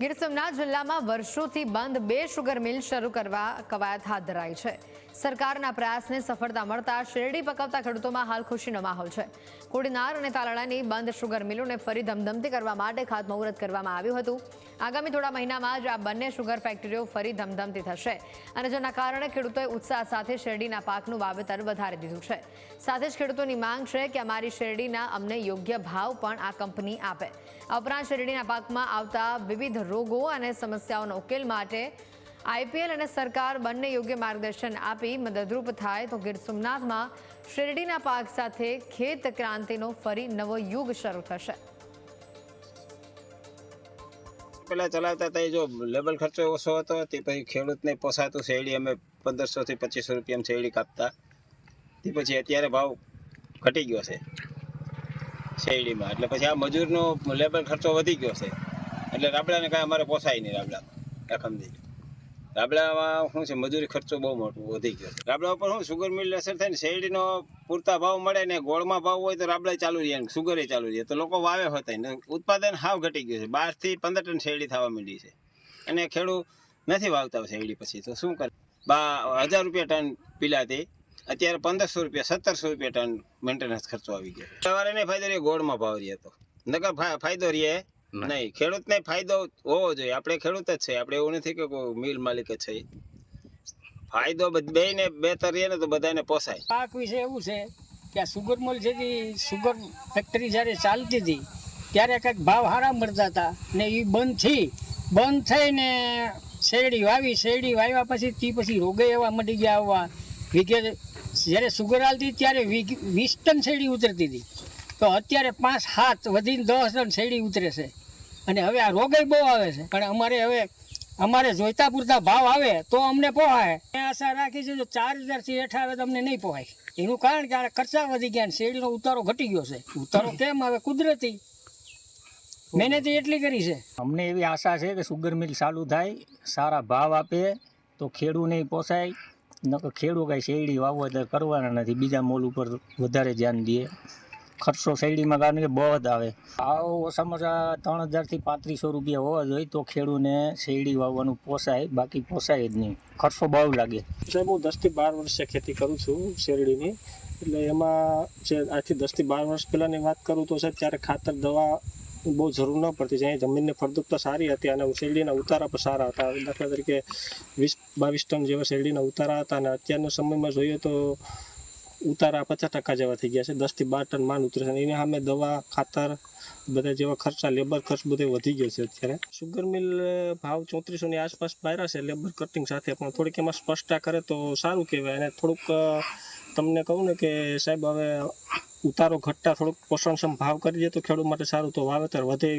ગીર સોમનાથ જિલ્લામાં વર્ષોથી બંધ 2 શુગર મિલ શરૂ કરવા કવાયત હાથ ધરાઈ છે। સરકારના પ્રયાસને સફળતા મળતા શેરડી પકવતા ખેડૂતોમાં હાલ ખુશીનો માહોલ છે। કોડીનાર અને તાલાળાની બંધ શુગર મિલોને ફરી ધમધમતી કરવા માટે ખાતમુહૂર્ત કરવામાં આવ્યું હતું। આગામી થોડા મહિનામાં જ આ બંને શુગર ફેક્ટરીઓ ફરી ધમધમતી થશે અને જેના કારણે ખેડૂતોએ ઉત્સાહ સાથે શેરડીના પાકનું વાવેતર વધારી દીધું છે। સાથે જ ખેડૂતોની માંગ છે કે અમારી શેરડીના અમને યોગ્ય ભાવ પણ આ કંપની આપે। આ ઉપરાંત શેરડીના પાકમાં આવતા વિવિધ રોગો અને સમસ્યાઓનો ઉકેલ માટે આઈપીએલ અને સરકાર બંને યોગ્ય માર્ગદર્શન આપી મદદરૂપ થાય તો ગીર સોમનાથમાં શેરડીના પાક સાથે ખેત ક્રાંતિનો ફરી નવો યુગ શરૂ થશે। પેલા ચલાવતા હતા જો લેબલ ખર્ચો ઓછો હતો તે પછી ખેડૂતને પોસાતું શેરડી અમે 1500 થી 2500 રૂપિયામાં શેરડી કાપતા તે પછી અત્યારે ભાવ ઘટી ગયો છે શેરડીમાં એટલે પછી આ મજૂરનો લેબલ ખર્ચો વધી ગયો છે એટલે રાબડાને કાંઈ અમારે પોસાય નહીં રાબડામાં રાબડામાં શું છે મજૂરી ખર્ચો બહુ મોટો વધી ગયો રાબડા ઉપર શું સુગર મિલ અસર થાય ને શેરડીનો પૂરતા ભાવ મળે ને ગોળમાં ભાવ હોય તો રાબડા ચાલુ રહે ને સુગરે ચાલુ રહે તો લોકો વાવે હોતા ને ઉત્પાદન હાવ ઘટી ગયું છે 12 થી 15 ટન શેરડી થવા માંડી છે અને ખેડૂત નથી વાવતા શેરડી પછી તો શું કરે 1000 રૂપિયા ટન પીલાતી અત્યારે 1500 રૂપિયા 1700 રૂપિયા ટન મેન્ટેનન્સ ખર્ચો આવી ગયો સવારે નહીં ફાયદો રહે ગોળમાં ભાવ રહે તો નકર ફાયદો રહે નહીં ખેડૂતને ફાયદો હોવો જોઈએ આપણે ખેડૂત જ છે આપણે એવું નથી કે કોઈ મિલ માલિક જ છે ફાયદો બેને બેતર રહે ને તો બધાને પોસાય। પાક વિશે એવું છે કે આ સુગર મિલ જેથી સુગર ફેક્ટરી જ્યારે ચાલતી હતી ત્યારે કંઈક ભાવ સારા મળતા હતા ને એ બંધ થઈને શેરડી વાવ્યા પછી રોગે એવા મટી ગયા આવવા વીઘે જ્યારે સુગર આવતી ત્યારે 20 ટન શેરડી ઉતરતી હતી તો અત્યારે 5-7 વધીને 10 ટન શેરડી ઉતરે છે અને હવે આ રોગે બહુ આવે છે પણ અમારે જોઈતા પૂરતા ભાવ આવે તો અમને પોહાય। આશા રાખી છે જો 4000 થી હેઠ આવે તો અમને નહીં પોહાય એનું કારણ કે આ ખર્ચા વધી ગયા શેરડીનો ઉતારો ઘટી ગયો છે ઉતારો કેમ આવે કુદરતી મહેનત એટલી કરી છે। અમને એવી આશા છે કે સુગર મિલ ચાલુ થાય સારા ભાવ આપે તો ખેડૂને પોસાય નકર ખેડૂત કાંઈ શેરડી વાવેતર કરવાના નથી બીજા મોલ ઉપર વધારે ધ્યાન દે ખર્ચો શેરડીમાં કારણ કે બહુ જ આવે આવો ઓછામાં ઓછા 3000 થી 3500 રૂપિયા હોવા જોઈએ તો ખેડૂને શેરડી વાવવાનું પોસાય બાકી પોસાય જ નહીં ખર્ચો બહુ લાગે। સાહેબ હું 10 થી 12 વર્ષથી ખેતી કરું છું શેરડીની એટલે એમાં જે આજથી 10 થી 12 વર્ષ પહેલાંની વાત કરું તો સાહેબ ત્યારે ખાતર દવા બહુ જરૂર ન પડતી જ્યાં જમીનની ફળદ્રુપતા સારી હતી અને શેરડીના ઉતારા પણ સારા હતા દાખલા તરીકે 20-22 ટન જેવા શેરડીના ઉતારા હતા અને અત્યારના સમયમાં જોઈએ તો ઉતારા 50% જેવા થઈ ગયા છે 10 થી 12 ટન માન ઉતરે છે એની સામે દવા ખાતર બધા જેવા ખર્ચા લેબર ખર્ચ બધે વધી ગયો છે અત્યારે સુગર મિલ ભાવ 3400 ની આસપાસ પાયરા છે લેબર કટિંગ સાથે પણ થોડીક એમાં સ્પષ્ટતા કરે તો સારું કહેવાય અને થોડુંક તમને કહું ને કે સાહેબ હવે ઉતારો ઘટતા થોડુંક પોષણક્ષમ ભાવ કરી દે તો ખેડૂત માટે સારું તો વાવેતર વધે।